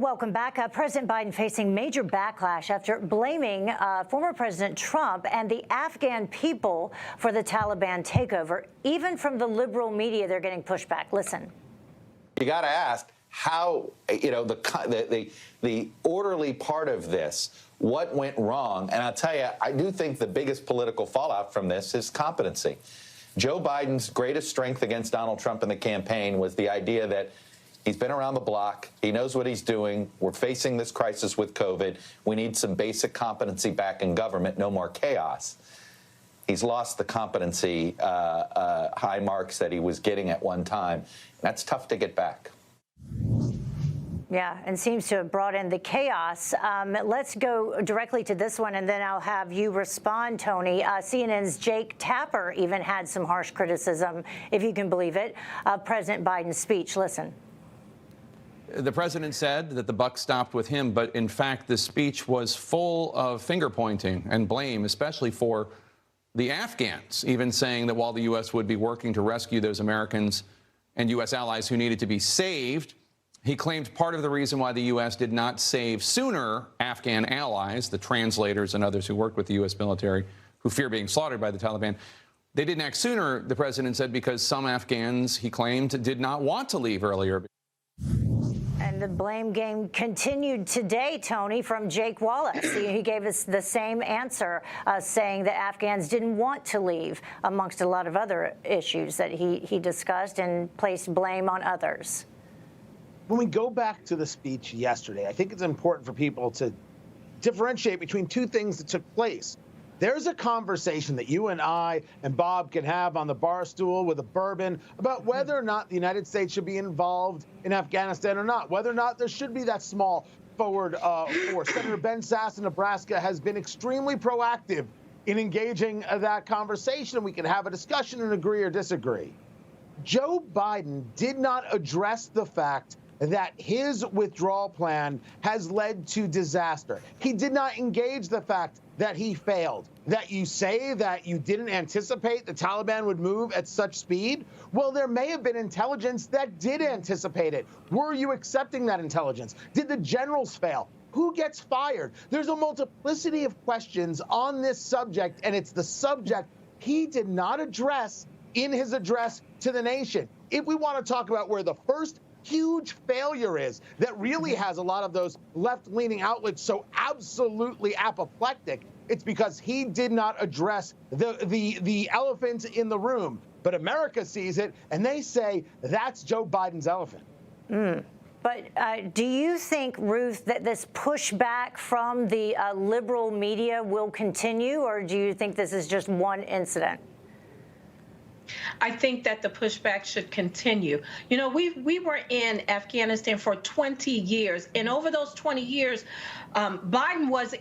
Welcome back. President Biden facing major backlash after blaming former President Trump and the Afghan people for the Taliban takeover. Even from the liberal media, they're getting pushback. Listen. You got to ask how, the orderly part of this, what went wrong? And I'll tell you, I do think the biggest political fallout from this is competency. Joe Biden's greatest strength against Donald Trump in the campaign was the idea that he's been around the block. He knows what he's doing. We're facing this crisis with COVID. We need some basic competency back in government, no more chaos. He's lost the competency high marks that he was getting at one time. That's tough to get back. Yeah, and seems to have brought in the chaos. Let's go directly to this one, and then I'll have you respond, Tony. CNN's Jake Tapper even had some harsh criticism, if you can believe it, of President Biden's speech. Listen. The president said that the buck stopped with him, but in fact, the speech was full of finger pointing and blame, especially for the Afghans, even saying that while the U.S. would be working to rescue those Americans and U.S. allies who needed to be saved, he claimed part of the reason why the U.S. did not save sooner Afghan allies, the translators and others who worked with the U.S. military, who fear being slaughtered by the Taliban, they didn't act sooner, the president said, because some Afghans, he claimed, did not want to leave earlier. And the blame game continued today, Tony, from Jake Wallace. He gave us the same answer, saying that Afghans didn't want to leave, amongst a lot of other issues that he discussed, and placed blame on others. When we go back to the speech yesterday, I think it's important for people to differentiate between two things that took place. There's a conversation that you and I and Bob can have on the bar stool with a bourbon about whether or not the United States should be involved in Afghanistan or not, whether or not there should be that small forward force. Senator Ben Sass in Nebraska has been extremely proactive in engaging that conversation. We can have a discussion and agree or disagree. Joe Biden did not address the fact that his withdrawal plan has led to disaster. He did not engage the fact that he failed. That you say that you didn't anticipate the Taliban would move at such speed? Well, there may have been intelligence that did anticipate it. Were you accepting that intelligence? Did the generals fail? Who gets fired? There's a multiplicity of questions on this subject, and it's the subject he did not address in his address to the nation. If we want to talk about where the first huge failure is that really has a lot of those left-leaning outlets so absolutely apoplectic, it's because he did not address the elephant in the room. But America sees it, and they say that's Joe Biden's elephant. But do you think, Ruth, that this pushback from the liberal media will continue, or do you think this is just one incident? I think that the pushback should continue. You know, we were in Afghanistan for 20 years, and over those 20 years, Biden was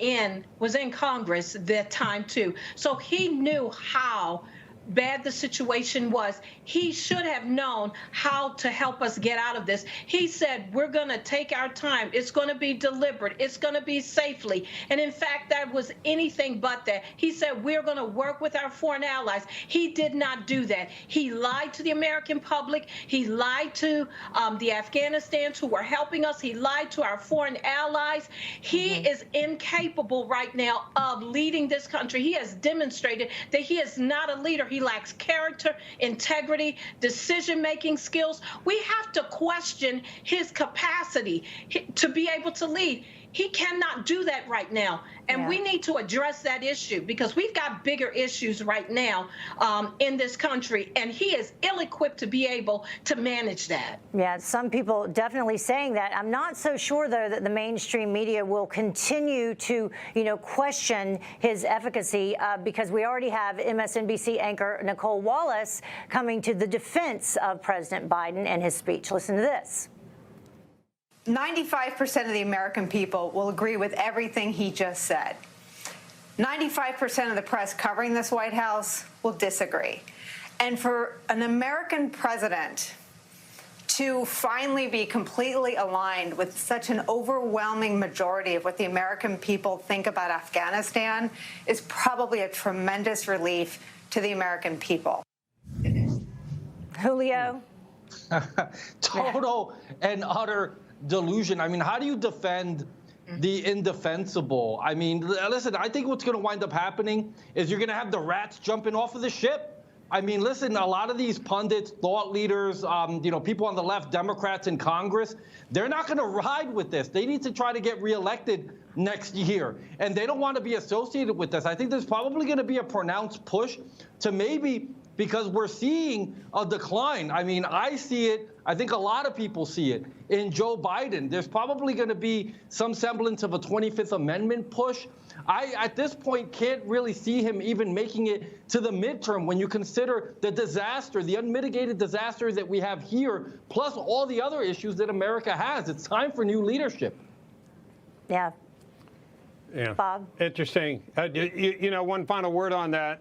in Congress that time too, so he knew how bad the situation was. He should have known how to help us get out of this. He said, we're going to take our time. It's going to be deliberate. It's going to be safely. And in fact, that was anything but that. He said, we're going to work with our foreign allies. He did not do that. He lied to the American public. He lied to the Afghanistans who were helping us. He lied to our foreign allies. He is incapable right now of leading this country. He has demonstrated that he is not a leader. He lacks character, integrity, decision-making skills. We have to question his capacity to be able to lead. He cannot do that right now. And we need to address that issue because we've got bigger issues right now in this country. And he is ill-equipped to be able to manage that. Yeah, some people definitely saying that. I'm not so sure, though, that the mainstream media will continue to, question his efficacy because we already have MSNBC anchor Nicole Wallace coming to the defense of President Biden and his speech. Listen to this. 95% of the American people will agree with everything he just said. 95% of the press covering this White House will disagree. And for an American president to finally be completely aligned with such an overwhelming majority of what the American people think about Afghanistan is probably a tremendous relief to the American people. Julio? Total and utter delusion. I mean, how do you defend the indefensible? I mean, listen, I think what's going to wind up happening is you're going to have the rats jumping off of the ship. I mean, listen, a lot of these pundits, thought leaders, people on the left, Democrats in Congress, they're not going to ride with this. They need to try to get reelected next year, and they don't want to be associated with this. I think there's probably going to be a pronounced push to maybe, because we're seeing a decline. I mean, I see it. I think a lot of people see it in Joe Biden. There's probably going to be some semblance of a 25th Amendment push. I, at this point, can't really see him even making it to the midterm when you consider the disaster, the unmitigated disaster that we have here, plus all the other issues that America has. It's time for new leadership. Yeah. Yeah. Bob? Interesting. One final word on that.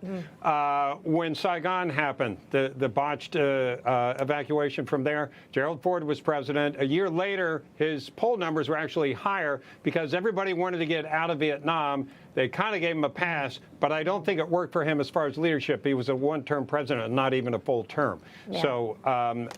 When Saigon happened, the botched evacuation from there, Gerald Ford was president. A year later, his poll numbers were actually higher because everybody wanted to get out of Vietnam. They kind of gave him a pass, but I don't think it worked for him as far as leadership. He was a one-term president, not even a full term. Yeah. So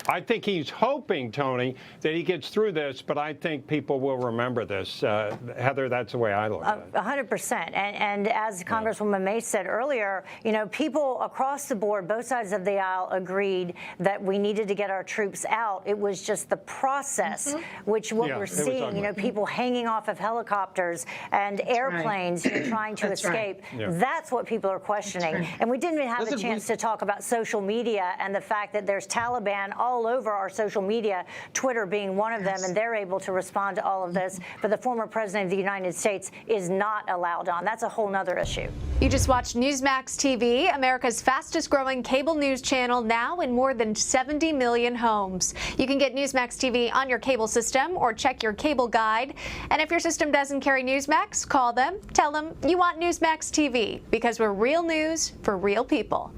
I think he's hoping, Tony, that he gets through this, but I think people will remember this. Heather, that's the way I look at it. 100%. And as Congresswoman May said earlier, people across the board, both sides of the aisle, agreed that we needed to get our troops out. It was just the process, which we're seeing, people hanging off of helicopters and airplanes. Right. Trying to escape. Right. Yeah. That's what people are questioning. Right. And we didn't even have a chance to talk about social media and the fact that there's Taliban all over our social media, Twitter being one of them, and they're able to respond to all of this. But the former president of the United States is not allowed on. That's a whole nother issue. You just watched Newsmax TV, America's fastest growing cable news channel, now in more than 70 million homes. You can get Newsmax TV on your cable system or check your cable guide. And if your system doesn't carry Newsmax, call them, tell them you want Newsmax TV, because we're real news for real people.